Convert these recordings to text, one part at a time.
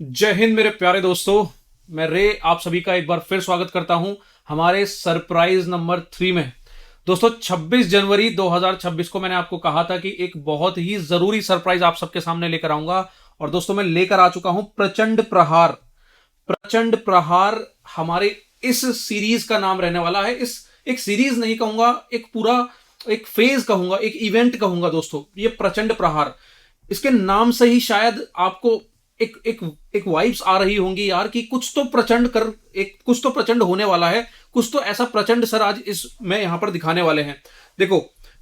जय हिंद मेरे प्यारे दोस्तों। मैं रे आप सभी का एक बार फिर स्वागत करता हूं हमारे सरप्राइज नंबर 3 में। दोस्तों 26 जनवरी 2026 को मैंने आपको कहा था कि एक बहुत ही जरूरी सरप्राइज आप सबके सामने लेकर आऊंगा। और दोस्तों मैं लेकर आ चुका हूं प्रचंड प्रहार। प्रचंड प्रहार हमारे इस सीरीज का नाम रहने वाला है। इस एक सीरीज नहीं कहूंगा, एक पूरा एक फेज कहूंगा, एक इवेंट कहूंगा दोस्तों। ये प्रचंड प्रहार, इसके नाम से ही शायद आपको एक एक एक वाइब्स आ रही होंगी यार कि कुछ तो प्रचंड होने वाला है। कुछ तो ऐसा प्रचंड सर आज इस मैं यहां पर दिखाने वाले हैं। देखो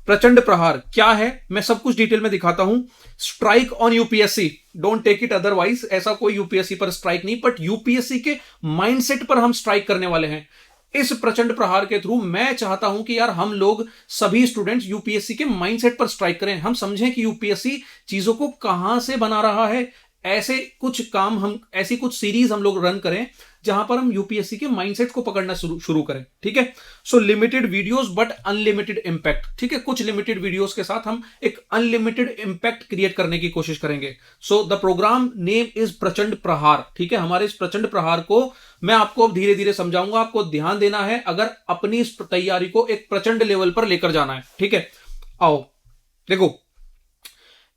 प्रचंड प्रहार क्या है, मैं सब कुछ डिटेल में दिखाता हूं। Strike on UPSC, don't take it otherwise. ऐसा कोई यूपीएससी पर स्ट्राइक नहीं, बट यूपीएससी के माइंडसेट पर हम स्ट्राइक करने वाले हैं। इस प्रचंड प्रहार के थ्रू मैं चाहता हूं कि यार हम लोग सभी स्टूडेंट्स यूपीएससी के माइंडसेट पर स्ट्राइक करें। हम समझें कि यूपीएससी चीजों को कहां से बना रहा है। ऐसे कुछ काम हम ऐसी कुछ सीरीज हम लोग रन करें जहां पर हम यूपीएससी के माइंडसेट को पकड़ना शुरू करें। ठीक है, सो limited videos but unlimited impact. ठीक है, कुछ लिमिटेड वीडियोस के साथ हम एक अनलिमिटेड इंपैक्ट क्रिएट करने की कोशिश करेंगे। So the program name is Prachand Prahar. ठीक है, हमारे इस प्रचंड प्रहार को मैं आपको अब धीरे धीरे समझाऊंगा। आपको ध्यान देना है अगर अपनी इस तैयारी को एक प्रचंड लेवल पर लेकर जाना है। ठीक है, आओ देखो,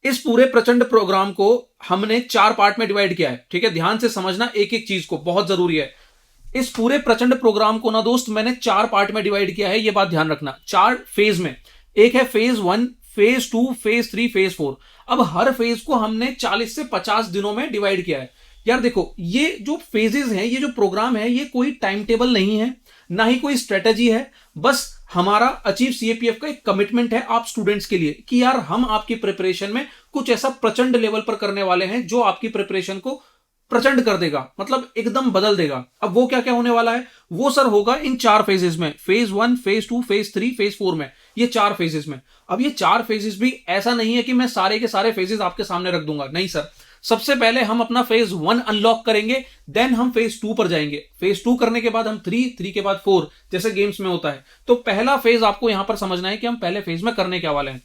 इस पूरे प्रचंड प्रोग्राम को हमने 4 पार्ट में डिवाइड किया है। ठीक है, ध्यान से समझना एक एक चीज को, बहुत जरूरी है। इस पूरे प्रचंड प्रोग्राम को ना दोस्त मैंने 4 पार्ट में डिवाइड किया है, ये बात ध्यान रखना। 4 फेज में, एक है फेज 1, फेज 2, फेज 3, फेज 4। अब हर फेज को हमने 40 से 50 दिनों में डिवाइड किया है। यार देखो, ये जो फेजेस हैं, ये जो प्रोग्राम है, ये कोई टाइम टेबल नहीं है, ना ही कोई स्ट्रेटेजी है। बस हमारा अचीव सीएपीएफ का एक कमिटमेंट है आप स्टूडेंट्स के लिए कि यार हम आपकी प्रिपरेशन में कुछ ऐसा प्रचंड लेवल पर करने वाले हैं जो आपकी प्रिपरेशन को प्रचंड कर देगा, मतलब एकदम बदल देगा। अब वो क्या क्या होने वाला है, वो सर होगा इन 4 फेजेस में, फेज 1, फेज 2, फेज 3, फेज 4 में, ये 4 फेजेस में। अब ये 4 फेजेस भी ऐसा नहीं है कि मैं सारे के सारे फेजेस आपके सामने रख दूंगा, नहीं सर। सबसे पहले हम अपना फेज 1 अनलॉक करेंगे, देन हम फेज 2 पर जाएंगे। फेज 2 करने के बाद हम 3 के बाद 4, जैसे गेम्स में होता है। तो पहला फेज आपको यहां पर समझना है कि हम पहले फेज में करने क्या वाले हैं।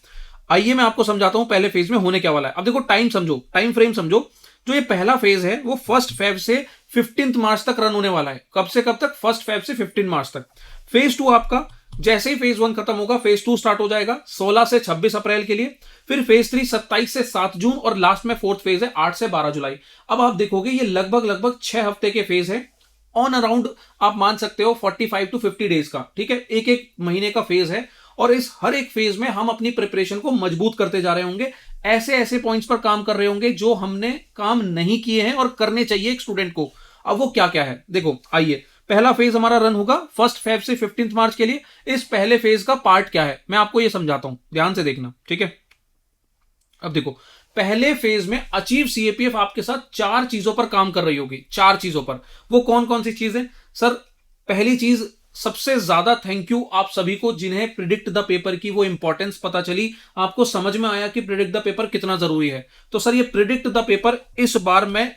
आइए मैं आपको समझाता हूं पहले फेज में होने क्या वाला है। अब देखो टाइम समझो, टाइम फ्रेम समझो। जो ये पहला फेज है वो 1 फेब से 15 मार्च तक रन होने वाला है। कब से कब तक? 1 फेब से 15 मार्च तक। फेज 2 आपका जैसे ही फेज 1 खत्म होगा, फेज 2 स्टार्ट हो जाएगा 16 से 26 अप्रैल के लिए। फिर फेज 3 27 से 7 जून और लास्ट में 4th फेज है 8 से 12 जुलाई। अब आप देखोगे ये लगभग 6 हफ्ते के फेज है। ऑन अराउंड आप मान सकते हो 45 टू 50 डेज का। ठीक है, एक एक महीने का फेज है। और इस हर एक फेज में हम अपनी प्रिपरेशन को मजबूत करते जा रहे होंगे। ऐसे ऐसे पॉइंट्स पर काम कर रहे होंगे जो हमने काम नहीं किए हैं और करने चाहिए एक स्टूडेंट को। अब वो क्या क्या है देखो, आइए। पहला फेज हमारा रन होगा 1 फेब से 15 मार्च के लिए। इस पहले फेज का पार्ट क्या है मैं आपको ये समझाता हूं, ध्यान से देखना। ठीक है, अब देखो पहले फेज में अचीव सीएपीएफ आपके साथ 4 चीजों पर काम कर रही होगी। 4 चीजों पर, वो कौन कौन सी चीजें सर? पहली चीज, सबसे ज्यादा थैंक यू आप सभी को जिन्हें प्रिडिक्ट द पेपर की वो इंपॉर्टेंस पता चली, आपको समझ में आया कि प्रिडिक्ट द पेपर कितना जरूरी है। तो सर ये प्रिडिक्ट द पेपर इस बार मैं,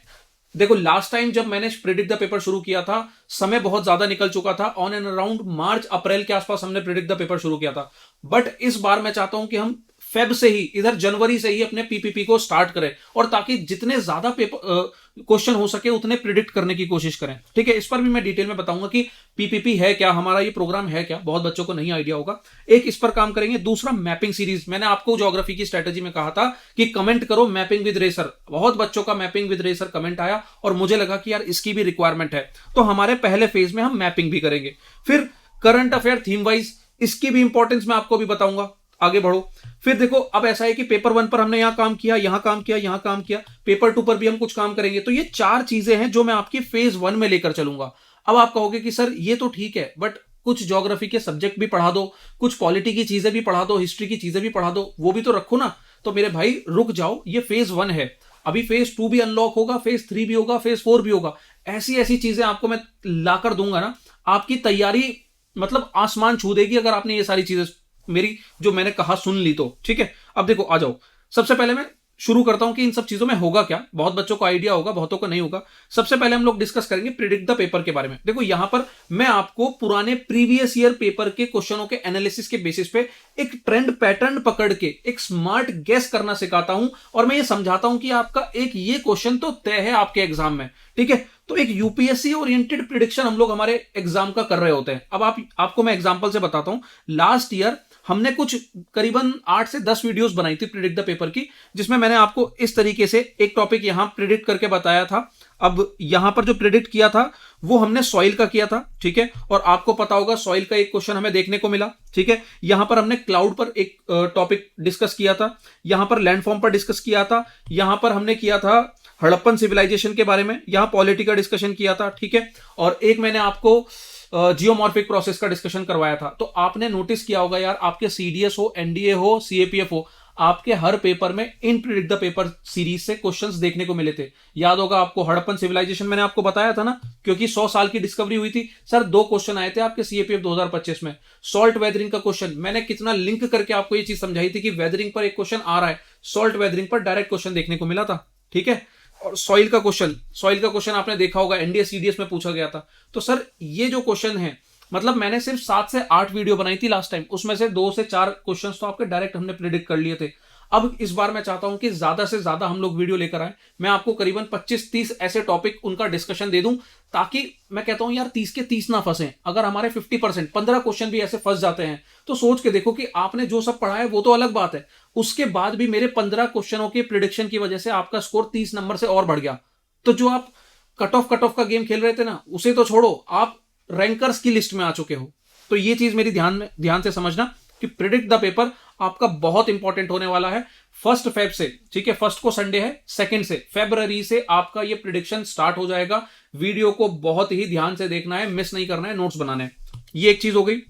देखो लास्ट टाइम जब मैंने प्रिडिक्ट द पेपर शुरू किया था, समय बहुत ज्यादा निकल चुका था। ऑन एंड अराउंड मार्च अप्रैल के आसपास हमने प्रिडिक्ट द पेपर शुरू किया था। बट इस बार मैं चाहता हूं कि हम फेब से ही, इधर जनवरी से ही अपने पीपीपी को स्टार्ट करें, और ताकि जितने ज्यादा पेपर क्वेश्चन हो सके उतने प्रिडिक्ट करने की कोशिश करें। ठीक है, इस पर भी मैं डिटेल में बताऊंगा कि पीपीपी है क्या, हमारा ये प्रोग्राम है क्या। बहुत बच्चों को नहीं आइडिया होगा। एक इस पर काम करेंगे। दूसरा मैपिंग सीरीज, मैंने आपको ज्योग्राफी की स्ट्रेटेजी में कहा था कि कमेंट करो मैपिंग विद रेसर। बहुत बच्चों का मैपिंग विद रेसर कमेंट आया और मुझे लगा कि यार इसकी भी रिक्वायरमेंट है। तो हमारे पहले फेज में हम मैपिंग भी करेंगे। फिर करंट अफेयर थीम वाइज, इसकी भी इंपॉर्टेंस मैं आपको भी बताऊंगा। आगे बढ़ो। फिर देखो अब ऐसा है कि पेपर 1 पर हमने यहां काम किया, यहां काम किया, यहां काम किया, पेपर 2 पर भी हम कुछ काम करेंगे। तो ये 4 चीजें हैं जो मैं आपकी फेज 1 में लेकर चलूंगा। अब आप कहोगे कि सर ये तो ठीक है, बट कुछ ज्योग्राफी के सब्जेक्ट भी पढ़ा दो, कुछ पॉलिटी की चीजें भी पढ़ा दो, हिस्ट्री की चीजें भी पढ़ा दो, वो भी तो रखो ना। तो मेरे भाई रुक जाओ, ये फेज 1 है। अभी फेज 2 भी अनलॉक होगा, फेज 3 भी होगा, फेज 4 भी होगा। ऐसी ऐसी चीजें आपको मैं लाकर दूंगा ना, आपकी तैयारी मतलब आसमान छू देगी अगर आपने ये सारी चीजें मेरी जो मैंने कहा सुन ली तो। ठीक है, अब देखो आ जाओ। सबसे पहले मैं शुरू करता हूं कि इन सब चीजों में होगा क्या। बहुत बच्चों को आइडिया होगा, बहुतों को नहीं होगा। सबसे पहले हम लोग डिस्कस करेंगे प्रिडिक्ट द पेपर के बारे में। देखो यहां पर मैं आपको पुराने प्रीवियस ईयर पेपर के क्वेश्चनों के एनालिसिस के बेसिस पे एक ट्रेंड पैटर्न पकड़ के एक स्मार्ट गेस करना सिखाता हूं, और मैं ये समझाता हूं कि आपका एक ये क्वेश्चन तो तय है आपके एग्जाम में, ठीक है। तो एक यूपीएससी ओरिएंटेड प्रिडिक्शन हम लोग हमारे एग्जाम का कर रहे होते हैं। अब आपको मैं एग्जांपल से बताता हूं। लास्ट ईयर हमने कुछ करीबन 8 से 10 वीडियोस बनाई थी प्रिडिक्ट द पेपर की, जिसमें मैंने आपको इस तरीके से एक टॉपिक यहां प्रिडिक्ट करके बताया था। अब यहां पर जो प्रिडिक्ट किया था वो हमने सॉइल का किया था, ठीक है। और आपको पता होगा सॉइल का एक क्वेश्चन हमें देखने को मिला, ठीक है। यहां पर हमने क्लाउड पर एक टॉपिक डिस्कस किया था, यहां पर लैंडफॉर्म पर डिस्कस किया था, यहां पर हमने किया था हड़प्पन सिविलाइजेशन के बारे में, यहां पॉलिटी का डिस्कशन किया था, ठीक है। और एक मैंने आपको जियोमॉर्फिक प्रोसेस का डिस्कशन करवाया था। तो आपने नोटिस किया होगा यार, आपके सीडीएस हो, एनडीए हो, सीएपीएफ हो, आपके हर पेपर में इन प्रिडिक्ट द पेपर सीरीज से क्वेश्चंस देखने को मिले थे। याद होगा आपको हड़प्पन सिविलाइजेशन मैंने आपको बताया था ना, क्योंकि 100 साल की डिस्कवरी हुई थी सर। 2 क्वेश्चन आए थे आपके सीएपीएफ 2025 में। सॉल्ट वेदरिंग का क्वेश्चन मैंने कितना लिंक करके आपको ये चीज समझाई थी कि वेदरिंग पर एक क्वेश्चन आ रहा है, सॉल्ट वेदरिंग पर डायरेक्ट क्वेश्चन देखने को मिला था, ठीक है। और सॉइल का क्वेश्चन आपने देखा होगा, एनडीए सीडीएस में पूछा गया था। तो सर ये जो क्वेश्चन है, मतलब मैंने सिर्फ 7 से 8 वीडियो बनाई थी लास्ट टाइम, उसमें से 2 से 4 क्वेश्चंस तो आपके डायरेक्ट हमने प्रिडिक्ट कर लिए थे। अब इस बार मैं चाहता हूं कि ज्यादा से ज्यादा हम लोग वीडियो लेकर आए। मैं आपको करीबन 25-30 ऐसे टॉपिक उनका डिस्कशन दे दूं, ताकि मैं कहता हूं यार 30 के 30 ना फंसे। अगर हमारे 50% 15 क्वेश्चन भी ऐसे फंस जाते हैं तो सोच के देखो कि आपने जो सब पढ़ा है वो तो अलग बात है, उसके बाद भी मेरे 15 क्वेश्चनों के प्रिडिक्शन की वजह से आपका स्कोर 30 नंबर से और बढ़ गया। तो जो आप कट ऑफ का गेम खेल रहे थे ना, उसे तो छोड़ो, आप रैंकर्स की लिस्ट में आ चुके हो। तो ये चीज मेरी ध्यान से समझना कि प्रिडिक्ट द पेपर आपका बहुत इंपॉर्टेंट होने वाला है। 1 फेब से, ठीक है, 1 को संडे है, 2 से फरवरी से आपका ये प्रिडिक्शन स्टार्ट हो जाएगा। वीडियो को बहुत ही ध्यान से देखना है, मिस नहीं करना है, नोट्स बनाने हैं। ये एक चीज हो गई।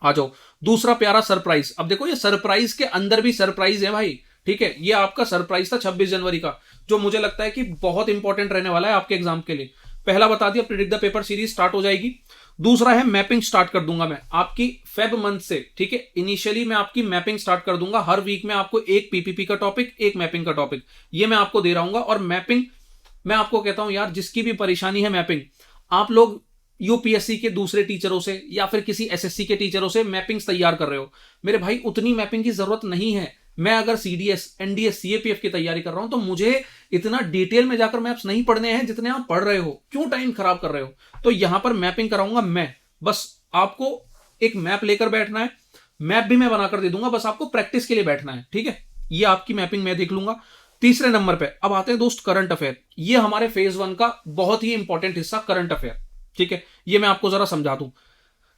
आ जाओ दूसरा प्यारा सरप्राइज। अब देखो ये सरप्राइज के अंदर भी सरप्राइज है भाई, ठीक है। ये आपका सरप्राइज था 26 जनवरी का, जो मुझे लगता है कि बहुत इंपॉर्टेंट रहने वाला है आपके एग्जाम के लिए। पहला बता दिया, predict the paper series start हो जाएगी। दूसरा है मैपिंग स्टार्ट कर दूंगा मैं आपकी फेब मंथ से, ठीक है। इनिशियली मैं आपकी मैपिंग स्टार्ट कर दूंगा। हर वीक में आपको एक पीपीपी का टॉपिक, एक मैपिंग का टॉपिक, ये मैं आपको दे रहा हूं। और मैपिंग मैं आपको कहता हूं यार, जिसकी भी परेशानी है मैपिंग, आप लोग यूपीएससी के दूसरे टीचरों से या फिर किसी एसएससी के टीचरों से मैपिंग्स तैयार कर रहे हो, मेरे भाई उतनी मैपिंग की जरूरत नहीं है। मैं अगर सीडीएस, एनडीए, सीएपीएफ की तैयारी कर रहा हूं तो मुझे इतना डिटेल में जाकर मैप्स नहीं पढ़ने हैं जितने आप पढ़ रहे हो। क्यों टाइम खराब कर रहे हो? तो यहां पर मैपिंग कराऊंगा मैं, बस आपको एक मैप लेकर बैठना है। मैप भी मैं बनाकर दे दूंगा, बस आपको प्रैक्टिस के लिए बैठना है, ठीक है। ये आपकी मैपिंग मैं देख लूंगा। तीसरे नंबर पे अब आते हैं दोस्त करंट अफेयर। ये हमारे फेज 1 का बहुत ही इंपॉर्टेंट हिस्सा करंट अफेयर, ठीक है। ये मैं आपको जरा समझा दूं।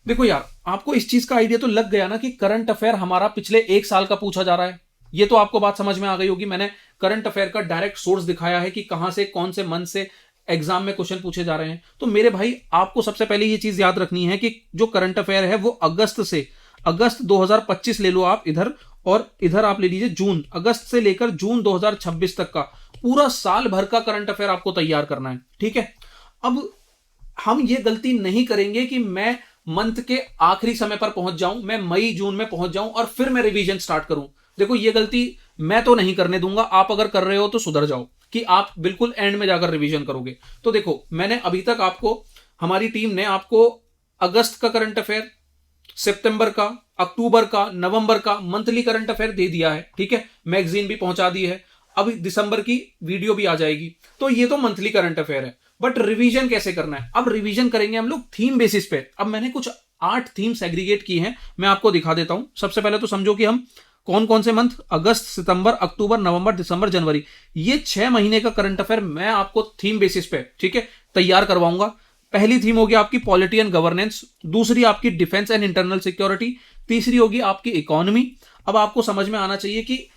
देखो यार, आपको इस चीज का आइडिया तो लग गया ना कि करंट अफेयर हमारा पिछले 1 साल का पूछा जा रहा है। ये तो आपको बात समझ में आ गई होगी। मैंने करंट अफेयर का डायरेक्ट सोर्स दिखाया है कि कहां से, कौन से मंथ से एग्जाम में क्वेश्चन पूछे जा रहे हैं। तो मेरे भाई आपको सबसे पहले ये चीज याद रखनी है कि जो करंट अफेयर है वो अगस्त 2025 ले लो आप इधर, और इधर आप ले लीजिए जून। अगस्त से लेकर जून 2026 तक का पूरा साल भर का करंट अफेयर आपको तैयार करना है, ठीक है। अब हम ये गलती नहीं करेंगे कि मैं मंथ के आखिरी समय पर पहुंच जाऊं, मैं मई जून में पहुंच जाऊं और फिर मैं रिवीजन स्टार्ट करूं। देखो ये गलती मैं तो नहीं करने दूंगा। आप अगर कर रहे हो तो सुधर जाओ, कि आप बिल्कुल एंड में जाकर रिवीजन करोगे। तो देखो, मैंने अभी तक आपको, हमारी टीम ने आपको अगस्त का करंट अफेयर, सितंबर का, अक्टूबर का, नवंबर का मंथली करंट अफेयर दे दिया है, ठीक है। मैगजीन भी पहुंचा दी है। अब दिसंबर की वीडियो भी आ जाएगी। तो ये तो मंथली करंट अफेयर है। बट रिवीजन कैसे करना है? अब रिवीजन करेंगे हम लोग थीम बेसिस पे। अब मैंने कुछ 8 थीम्स एग्रीगेट की हैं, मैं आपको दिखा देता हूं। सबसे पहले तो समझो कि हम कौन कौन से मंथ, अगस्त, सितंबर, अक्टूबर, नवंबर, दिसंबर, जनवरी, ये 6 महीने का करंट अफेयर मैं आपको थीम बेसिस पे, ठीक है, तैयार करवाऊंगा। पहली थीम होगी आपकी पॉलिटी एंड गवर्नेंस, दूसरी आपकी डिफेंस एंड इंटरनल सिक्योरिटी, तीसरी होगी आपकी इकोनॉमी। अब आपको समझ में आना चाहिए कि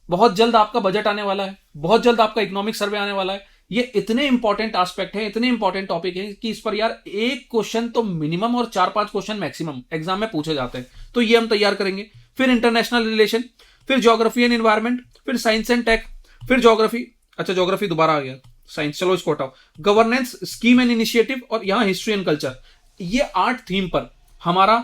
बहुत जल्द आपका बजट आने वाला है, बहुत जल्द आपका इकोनॉमिक सर्वे आने वाला है। ये इतने इंपॉर्टेंट एस्पेक्ट है, इतने इंपॉर्टेंट टॉपिक है कि इस पर यार एक क्वेश्चन तो मिनिमम और 4-5 क्वेश्चन मैक्सिमम एग्जाम में पूछे जाते हैं। तो ये हम तैयार करेंगे। फिर इंटरनेशनल रिलेशन, फिर ज्योग्राफी एंड एनवायरमेंट, फिर साइंस एंड टेक, फिर ज्योग्राफी, अच्छा ज्योग्राफी दोबारा आ गया, साइंस, चलो इसको हटाओ, गवर्नेंस, स्कीम एंड इनिशिएटिव, और यहां हिस्ट्री एंड कल्चर। ये 8 थीम पर हमारा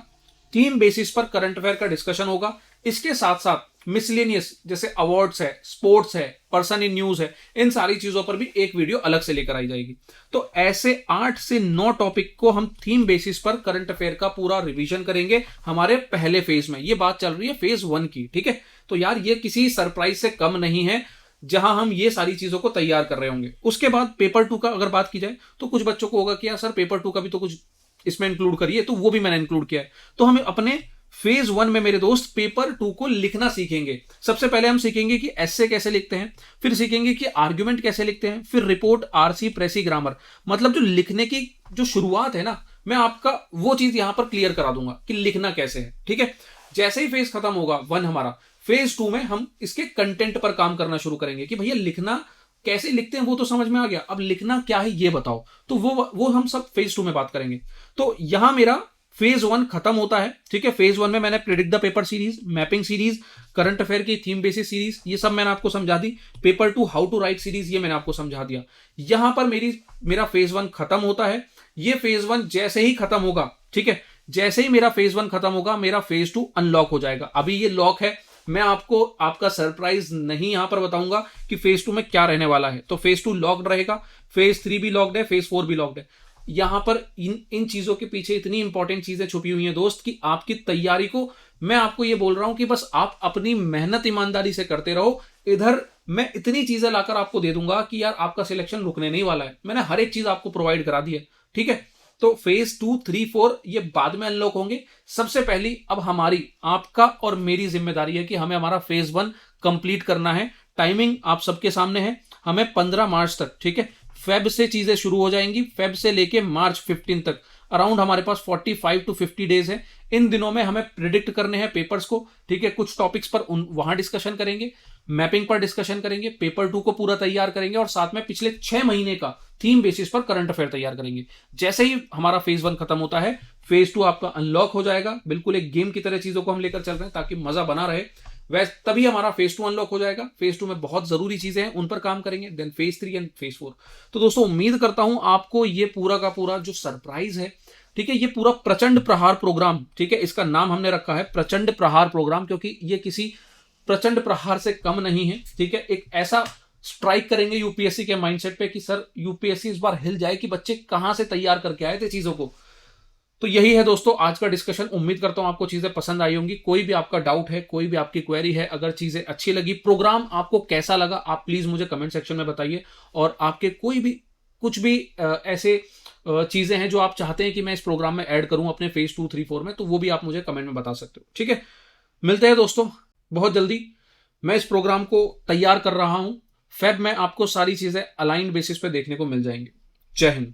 थीम बेसिस पर करंट अफेयर का डिस्कशन होगा। इसके साथ साथ मिसलेनियस जैसे अवार्ड्स है, स्पोर्ट्स है, पर्सन इन न्यूज है, इन सारी चीजों पर भी एक वीडियो अलग से लेकर आई जाएगी। तो ऐसे 8 से 9 टॉपिक को हम थीम बेसिस पर करंट अफेयर का पूरा रिवीजन करेंगे हमारे पहले फेज में। ये बात चल रही है फेज 1 की, ठीक है। तो यार ये किसी सरप्राइज से कम नहीं है जहां हम ये सारी चीजों को तैयार कर रहे होंगे। उसके बाद पेपर 2 का अगर बात की जाए तो कुछ बच्चों को होगा कि यार सर पेपर 2 का भी तो कुछ इसमें इंक्लूड करिए, तो वो भी मैंने इंक्लूड किया है। तो हमें अपने फेज 1 में मेरे दोस्त पेपर 2 को लिखना सीखेंगे। सबसे पहले हम सीखेंगे कि एस्से कैसे लिखते हैं, फिर सीखेंगे कि आर्ग्यूमेंट कैसे लिखते हैं, फिर रिपोर्ट, आरसी, प्रेसी, ग्रामर। मतलब जो लिखने की जो शुरुआत है ना, मैं आपका वो चीज यहां पर क्लियर करा दूंगा कि लिखना कैसे है, ठीक है। जैसे ही फेज खत्म होगा 1 हमारा, फेज 2 में हम इसके कंटेंट पर काम करना शुरू करेंगे कि भैया लिखना कैसे लिखते हैं वो तो समझ में आ गया, अब लिखना क्या है ये बताओ। तो वो हम सब फेज 2 में बात करेंगे। तो यहां मेरा फेज 1 खत्म होता है, ठीक है। फेज 1 में मैंने predict the paper series, mapping series, current affair की थीम बेसिस सीरीज, ये सब मैंने आपको समझा दी। Paper 2 how to write series, ये मैंने आपको समझा दिया। यहां पर मेरा फेज 1 खत्म होता है। ये फेज 1 जैसे ही खत्म होगा, ठीक है, जैसे ही मेरा फेज 1 खत्म होगा, मेरा फेज 2 अनलॉक हो जाएगा। अभी ये लॉक है, मैं आपको आपका सरप्राइज नहीं यहां पर बताऊंगा कि फेज 2 में क्या रहने वाला है। तो फेज 2 लॉक्ड रहेगा, फेज 3 भी लॉक्ड है, फेज 4 भी लॉक्ड है। यहां पर इन चीजों के पीछे इतनी इंपॉर्टेंट चीजें छुपी हुई हैं दोस्त कि आपकी तैयारी को मैं आपको ये बोल रहा हूं कि बस आप अपनी मेहनत ईमानदारी से करते रहो। इधर मैं इतनी चीजें लाकर आपको दे दूंगा कि यार आपका सिलेक्शन रुकने नहीं वाला है। मैंने हर एक चीज आपको प्रोवाइड करा दी है, ठीक है। तो फेज 2, 3, 4 ये बाद में अनलॉक होंगे। सबसे पहली अब हमारी, आपका और मेरी जिम्मेदारी है कि हमें हमारा फेज 1 कंप्लीट करना है। टाइमिंग आप सबके सामने है, हमें 15 मार्च तक, ठीक है, फेब से चीजें शुरू हो जाएंगी। फेब से लेके मार्च 15 तक अराउंड हमारे पास 45 to 50 डेज है। इन दिनों में हमें प्रिडिक्ट करने हैं पेपर्स को, ठीक है। कुछ टॉपिक्स पर वहां डिस्कशन करेंगे, मैपिंग पर डिस्कशन करेंगे, पेपर 2 को पूरा तैयार करेंगे और साथ में पिछले 6 महीने का थीम बेसिस पर करंट अफेयर तैयार करेंगे। जैसे ही हमारा फेज 1 खत्म होता है, फेज 2 आपका अनलॉक हो जाएगा। बिल्कुल एक गेम की तरह चीजों को हम लेकर चल रहे हैं ताकि मजा बना रहे। वैसे तभी हमारा फेज 2 अनलॉक हो जाएगा। फेज 2 में बहुत जरूरी चीजें हैं, उन पर काम करेंगे। Then phase 3 and phase 4। तो दोस्तों उम्मीद करता हूं आपको ये पूरा का पूरा जो सरप्राइज है, ठीक है, ये पूरा प्रचंड प्रहार प्रोग्राम, ठीक है, इसका नाम हमने रखा है प्रचंड प्रहार प्रोग्राम, क्योंकि ये किसी प्रचंड प्रहार से कम नहीं है, ठीक है। एक ऐसा स्ट्राइक करेंगे यूपीएससी के माइंडसेट पे कि सर यूपीएससी इस बार हिल जाए कि बच्चे कहां से तैयार करके आए थे चीजों को। तो यही है दोस्तों आज का डिस्कशन। उम्मीद करता हूं आपको चीजें पसंद आई होंगी। कोई भी आपका डाउट है, कोई भी आपकी क्वेरी है, अगर चीजें अच्छी लगी, प्रोग्राम आपको कैसा लगा, आप प्लीज मुझे कमेंट सेक्शन में बताइए। और आपके कोई भी कुछ भी ऐसे चीजें हैं जो आप चाहते हैं कि मैं इस प्रोग्राम में ऐड करूं अपने फेज 2, 3, 4 में, तो वो भी आप मुझे कमेंट में बता सकते हो, ठीक है। मिलते हैं दोस्तों बहुत जल्दी। मैं इस प्रोग्राम को तैयार कर रहा हूं। फेब में आपको सारी चीजें अलाइंड बेसिस पे देखने को मिल जाएंगी। जय हिंद।